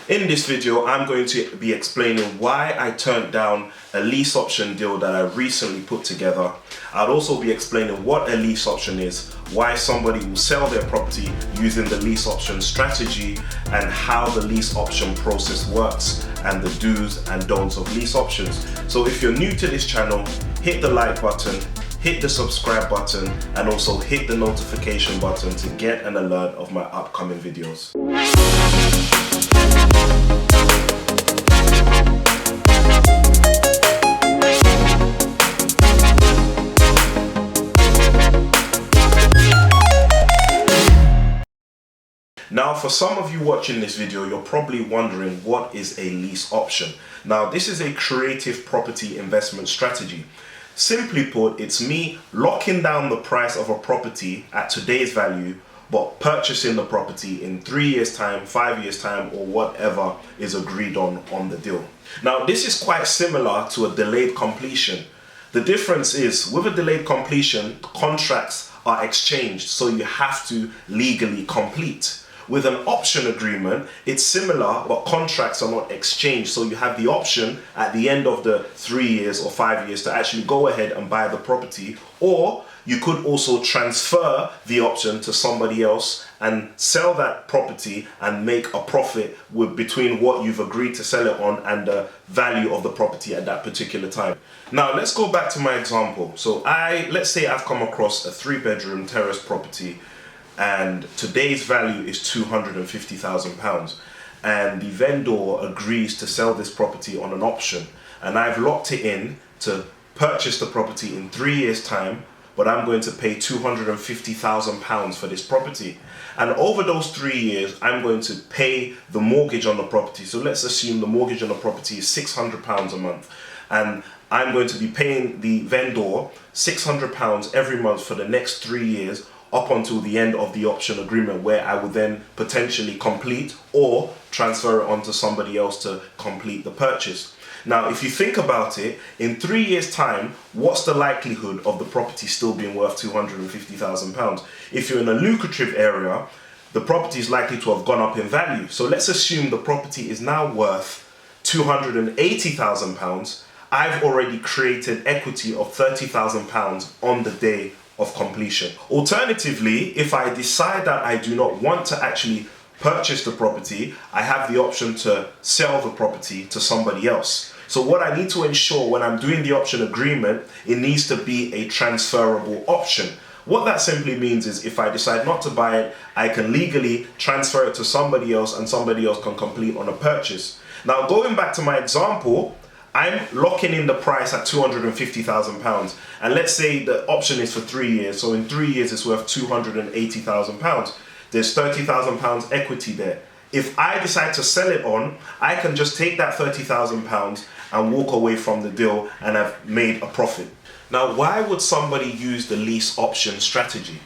In this video, I'm going to be explaining why I turned down a lease option deal that I recently put together. I'll also be explaining what a lease option is, why somebody will sell their property using the lease option strategy, and how the lease option process works, and the do's and don'ts of lease options. So if you're new to this channel, hit the like button, hit the subscribe button, and also hit the notification button to get an alert of my upcoming videos. Now, for some of you watching this video, you're probably wondering what is a lease option. Now, this is a creative property investment strategy. Simply put, it's me locking down the price of a property at today's value, but purchasing the property in 3 years' time, 5 years' time, or whatever is agreed on the deal. Now, this is quite similar to a delayed completion. The difference is, with a delayed completion, contracts are exchanged, so you have to legally complete. With an option agreement, it's similar, but contracts are not exchanged. So you have the option at the end of the 3 years or 5 years to actually go ahead and buy the property, or you could also transfer the option to somebody else and sell that property and make a profit between what you've agreed to sell it on and the value of the property at that particular time. Now, let's go back to my example. So let's say I've come across a 3-bedroom terrace property, and today's value is £250,000, and the vendor agrees to sell this property on an option, and I've locked it in to purchase the property in 3 years' time, but I'm going to pay £250,000 for this property. And over those 3 years, I'm going to pay the mortgage on the property. So let's assume the mortgage on the property is £600 a month, and I'm going to be paying the vendor £600 every month for the next 3 years, up until the end of the option agreement, where I would then potentially complete or transfer it on to somebody else to complete the purchase. Now, if you think about it, in 3 years' time, what's the likelihood of the property still being worth £250,000? If you're in a lucrative area, the property is likely to have gone up in value. So let's assume the property is now worth £280,000. I've already created equity of £30,000 on the day of completion. Alternatively, if I decide that I do not want to actually purchase the property, I have the option to sell the property to somebody else. So what I need to ensure when I'm doing the option agreement, it needs to be a transferable option. What that simply means is, if I decide not to buy it, I can legally transfer it to somebody else, and somebody else can complete on a purchase. Now, going back to my example, I'm locking in the price at £250,000, and let's say the option is for 3 years, so in 3 years it's worth £280,000. There's £30,000 equity there. If I decide to sell it on, I can just take that £30,000 and walk away from the deal, and I've made a profit. Now, why would somebody use the lease option strategy?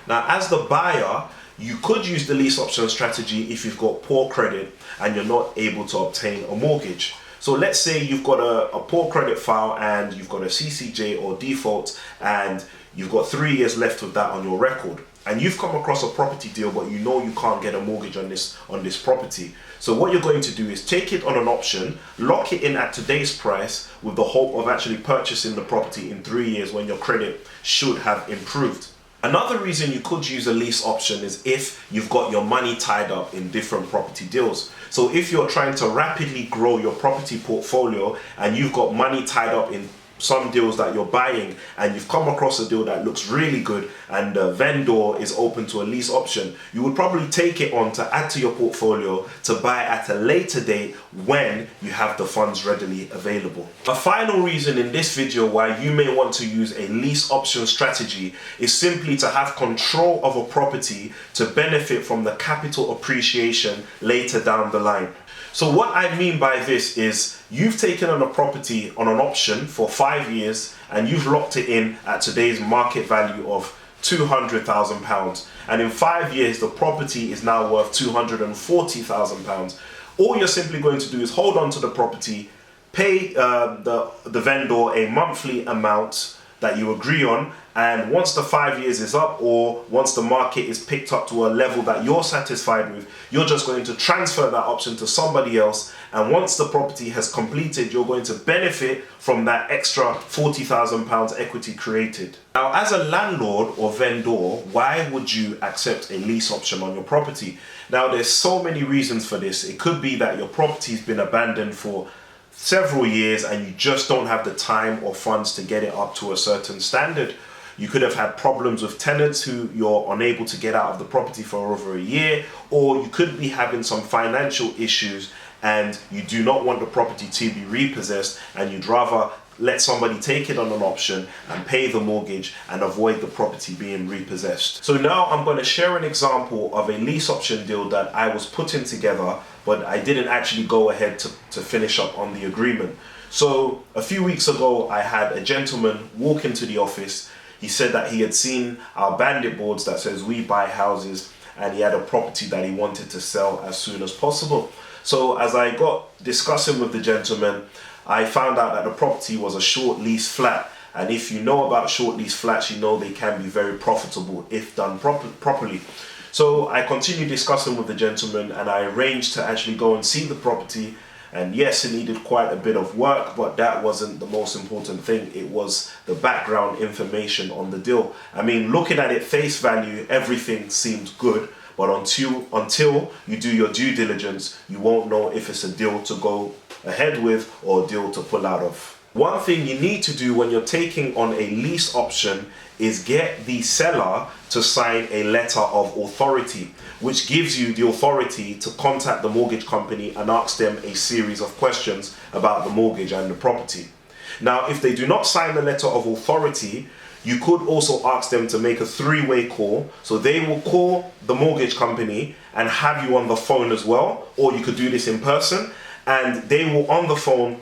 Now, as the buyer, you could use the lease option strategy if you've got poor credit and you're not able to obtain a mortgage. So let's say you've got a poor credit file, and you've got a CCJ or default, and you've got 3 years left with that on your record, and you've come across a property deal, but you know you can't get a mortgage on this property. So what you're going to do is take it on an option, lock it in at today's price, with the hope of actually purchasing the property in 3 years when your credit should have improved. Another reason you could use a lease option is if you've got your money tied up in different property deals. So if you're trying to rapidly grow your property portfolio and you've got money tied up in some deals that you're buying, and you've come across a deal that looks really good and the vendor is open to a lease option, you would probably take it on to add to your portfolio to buy at a later date when you have the funds readily available. A final reason in this video why you may want to use a lease option strategy is simply to have control of a property to benefit from the capital appreciation later down the line. So what I mean by this is, you've taken on a property on an option for 5 years, and you've locked it in at today's market value of £200,000, and in 5 years the property is now worth £240,000. All you're simply going to do is hold on to the property, pay the vendor a monthly amount that you agree on, And once the 5 years is up, or once the market is picked up to a level that you're satisfied with, you're just going to transfer that option to somebody else. And once the property has completed, you're going to benefit from that extra £40,000 equity created. Now, as a landlord or vendor, why would you accept a lease option on your property? Now, there's so many reasons for this. It could be that your property's been abandoned for several years and you just don't have the time or funds to get it up to a certain standard. You could have had problems with tenants who you're unable to get out of the property for over a year, or you could be having some financial issues and you do not want the property to be repossessed and you'd rather let somebody take it on an option and pay the mortgage and avoid the property being repossessed. So now I'm going to share an example of a lease option deal that I was putting together, but I didn't actually go ahead to finish up on the agreement. So a few weeks ago, I had a gentleman walk into the office. He said that he had seen our bandit boards that says we buy houses, and he had a property that he wanted to sell as soon as possible. So as I got discussing with the gentleman, I found out that the property was a short lease flat. And if you know about short lease flats, you know they can be very profitable if done properly. So I continued discussing with the gentleman and I arranged to actually go and see the property. And yes, it needed quite a bit of work, but that wasn't the most important thing. It was the background information on the deal. I mean, looking at it face value, everything seemed good. But until you do your due diligence, you won't know if it's a deal to go ahead with or a deal to pull out of. One thing you need to do when you're taking on a lease option is get the seller to sign a letter of authority, which gives you the authority to contact the mortgage company and ask them a series of questions about the mortgage and the property. Now, if they do not sign the letter of authority, you could also ask them to make a three-way call. So they will call the mortgage company and have you on the phone as well, or you could do this in person, and they will on the phone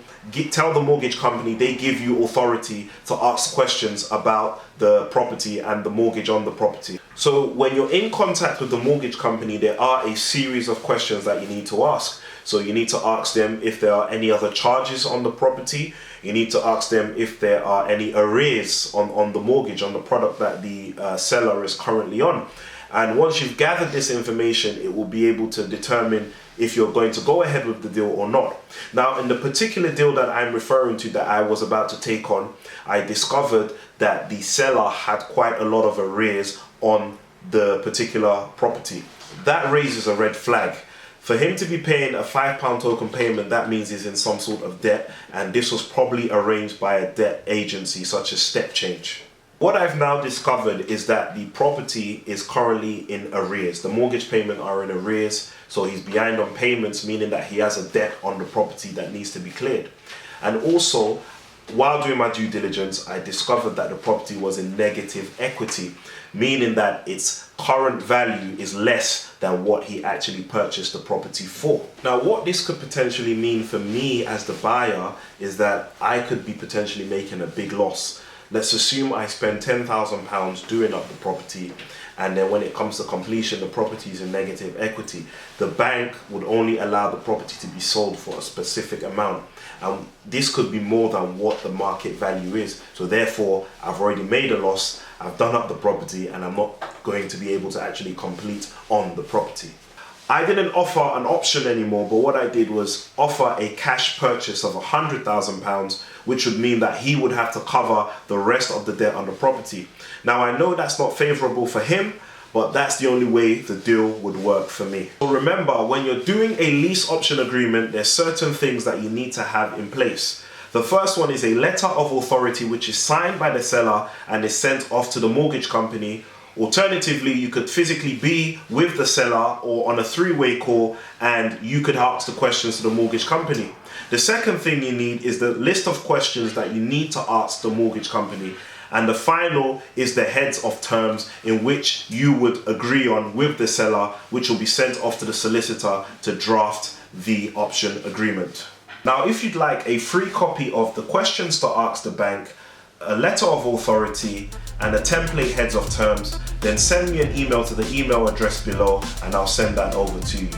tell the mortgage company they give you authority to ask questions about the property and the mortgage on the property. So when you're in contact with the mortgage company, there are a series of questions that you need to ask. So you need to ask them if there are any other charges on the property. You need to ask them if there are any arrears on the mortgage, on the product that the seller is currently on. And once you've gathered this information, it will be able to determine if you're going to go ahead with the deal or not. Now, in the particular deal that I'm referring to that I was about to take on, I discovered that the seller had quite a lot of arrears on the particular property. That raises a red flag. For him to be paying a £5 token payment, that means he's in some sort of debt, and this was probably arranged by a debt agency such as Step Change. What I've now discovered is that the property is currently in arrears. The mortgage payment are in arrears, so he's behind on payments, meaning that he has a debt on the property that needs to be cleared. And also, while doing my due diligence, I discovered that the property was in negative equity, meaning that its current value is less than what he actually purchased the property for. Now, what this could potentially mean for me as the buyer is that I could be potentially making a big loss. Let's assume I spend £10,000 doing up the property, and then when it comes to completion, the property is in negative equity. The bank would only allow the property to be sold for a specific amount. And this could be more than what the market value is. So therefore, I've already made a loss, I've done up the property, and I'm not going to be able to actually complete on the property. I didn't offer an option anymore, but what I did was offer a cash purchase of £100,000, which would mean that he would have to cover the rest of the debt on the property. Now, I know that's not favorable for him, but that's the only way the deal would work for me. So remember, when you're doing a lease option agreement, there's certain things that you need to have in place. The first one is a letter of authority, which is signed by the seller and is sent off to the mortgage company. Alternatively, you could physically be with the seller or on a three-way call, and you could ask the questions to the mortgage company. The second thing you need is the list of questions that you need to ask the mortgage company. And the final is the heads of terms in which you would agree on with the seller, which will be sent off to the solicitor to draft the option agreement. Now, if you'd like a free copy of the questions to ask the bank, a letter of authority, and a template heads of terms, then send me an email to the email address below and I'll send that over to you.